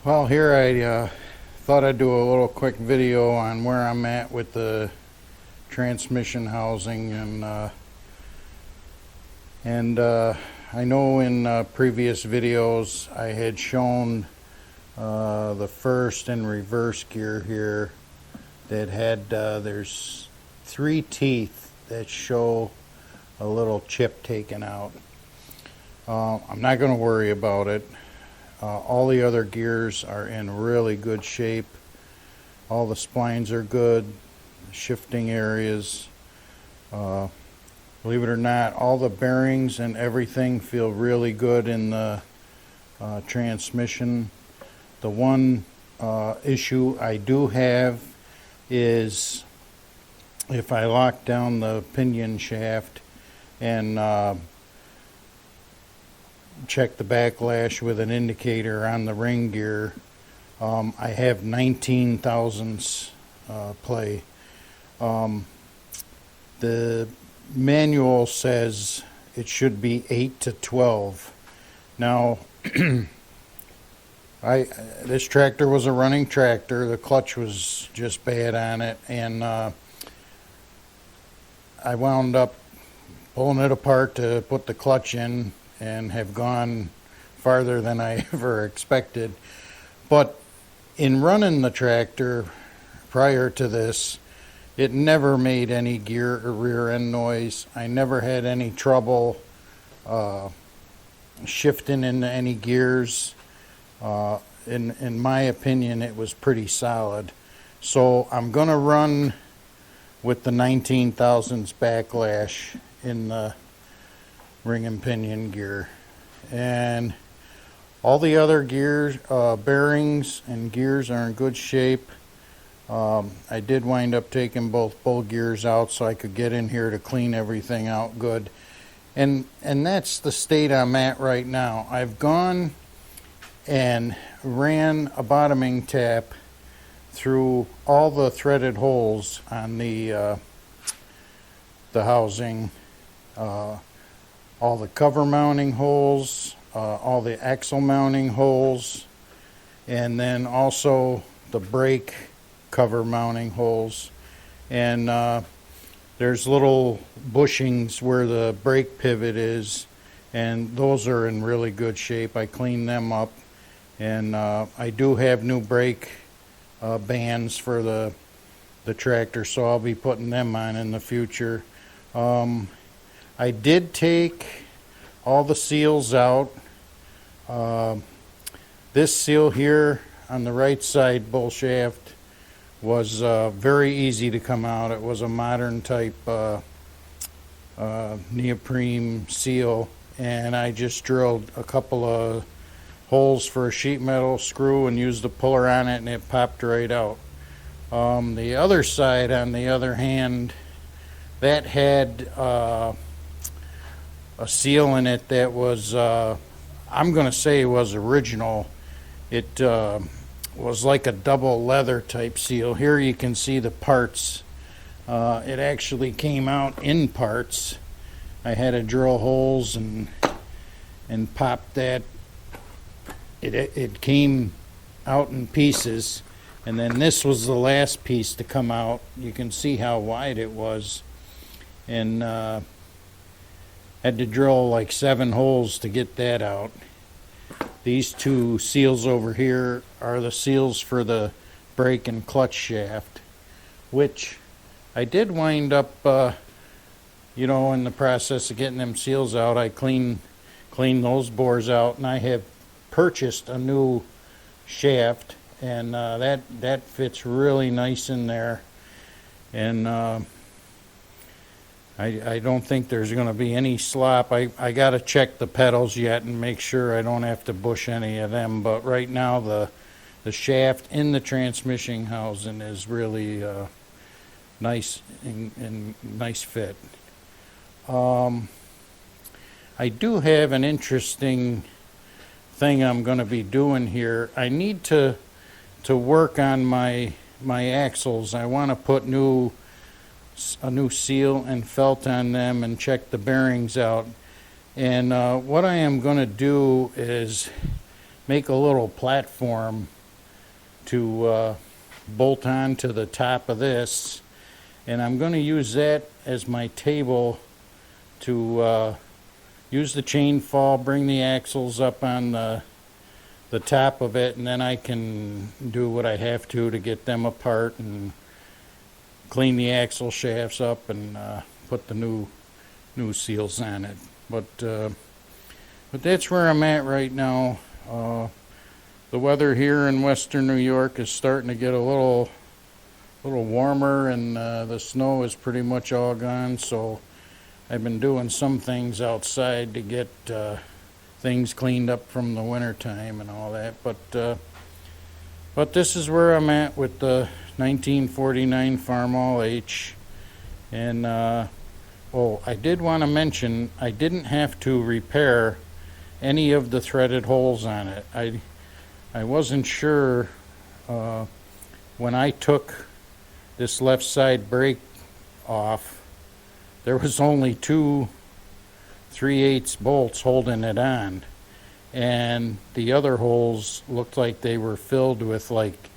Well, here I thought I'd do a little quick video on where I'm at with the transmission housing, and I know in previous videos I had shown the first and reverse gear here that had there's 3 teeth that show a little chip taken out. I'm not going to worry about it. All the other gears are in really good shape. All the splines are good, shifting areas. Believe it or not, all the bearings and everything feel really good in the transmission. The one issue I do have is if I lock down the pinion shaft and check the backlash with an indicator on the ring gear, I have 19 thousandths play. The manual says it should be 8 to 12. Now, this tractor was a running tractor. The clutch was just bad on it, and I wound up pulling it apart to put the clutch in, and have gone farther than I ever expected. But in running the tractor prior to this, it never made any gear or rear end noise. I never had any trouble shifting into any gears. In my opinion, it was pretty solid. So I'm going to run with the 19 thousandths backlash in the ring and pinion gear, and all the other gears, bearings and gears are in good shape. I did wind up taking both bull gears out so I could get in here to clean everything out good, and that's the state I'm at right now. I've gone and ran a bottoming tap through all the threaded holes on the housing, all the cover mounting holes, all the axle mounting holes, and then also the brake cover mounting holes. And there's little bushings where the brake pivot is, and those are in really good shape. I cleaned them up, and I do have new brake bands for the tractor, so I'll be putting them on in the future. I did take all the seals out. This seal here on the right side bull shaft was very easy to come out. It was a modern type neoprene seal, and I just drilled a couple of holes for a sheet metal screw and used a puller on it, and it popped right out. The other side, on the other hand, that had a seal in it that was, I'm going to say was original. It was like a double leather type seal. Here you can see the parts. It actually came out in parts. I had to drill holes and pop that. It came out in pieces, and then this was the last piece to come out. You can see how wide it was, and had to drill like 7 holes to get that out. These 2 seals over here are the seals for the brake and clutch shaft, which I did wind up, in the process of getting them seals out, I cleaned those bores out, and I have purchased a new shaft, and that fits really nice in there, and I don't think there's going to be any slop. I got to check the pedals yet and make sure I don't have to bush any of them, but right now the shaft in the transmission housing is really nice and nice fit. I do have an interesting thing I'm going to be doing here. I need to work on my axles. I want to put a new seal and felt on them and check the bearings out. And what I am going to do is make a little platform to bolt on to the top of this, and I'm going to use that as my table to use the chain fall, bring the axles up on the top of it, and then I can do what I have to get them apart and clean the axle shafts up and put the new seals on it. But that's where I'm at right now. The weather here in western New York is starting to get a little warmer, and the snow is pretty much all gone, so I've been doing some things outside to get things cleaned up from the winter time and all that. But this is where I'm at with the 1949 Farmall H. And oh, I did want to mention I didn't have to repair any of the threaded holes on it. I wasn't sure when I took this left side brake off. There was only 2 3/8 bolts holding it on, and the other holes looked like they were filled with like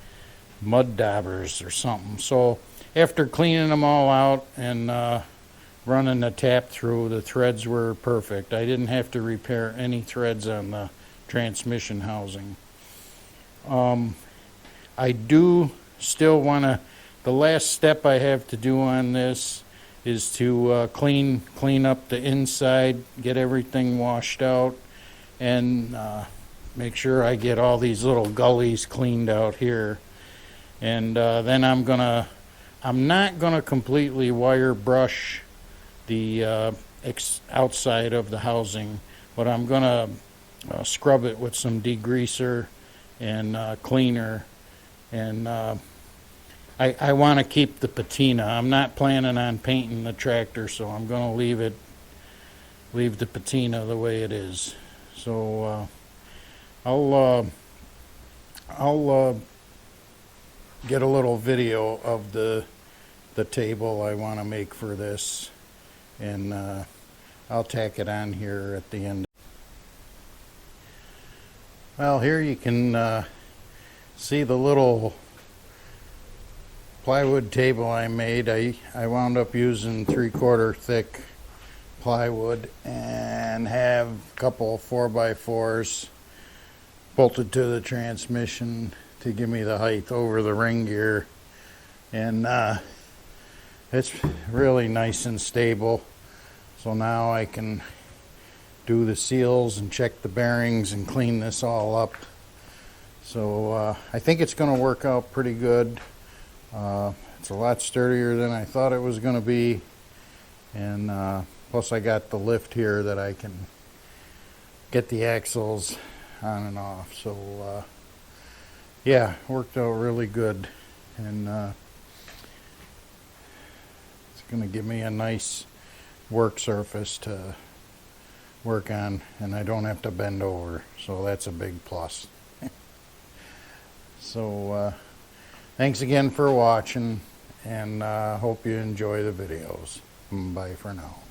mud daubers or something. So after cleaning them all out and running the tap through, the threads were perfect. I didn't have to repair any threads on the transmission housing. I do still want to, the last step I have to do on this is to clean up the inside, get everything washed out, and make sure I get all these little gullies cleaned out here. And then I'm not gonna completely wire brush the outside of the housing, but I'm gonna scrub it with some degreaser and cleaner, and I want to keep the patina. I'm not planning on painting the tractor, so I'm going to leave the patina the way it is. So I'll get a little video of the table I want to make for this, and I'll tack it on here at the end. Well, here you can see the little plywood table I made. I wound up using 3/4 thick plywood and have a couple 4x4s bolted to the transmission to give me the height over the ring gear, and it's really nice and stable. So now I can do the seals and check the bearings and clean this all up. So I think it's going to work out pretty good. It's a lot sturdier than I thought it was going to be, and plus I got the lift here that I can get the axles on and off. So yeah, worked out really good, and it's going to give me a nice work surface to work on, and I don't have to bend over, so that's a big plus. So thanks again for watching, and hope you enjoy the videos. Bye for now.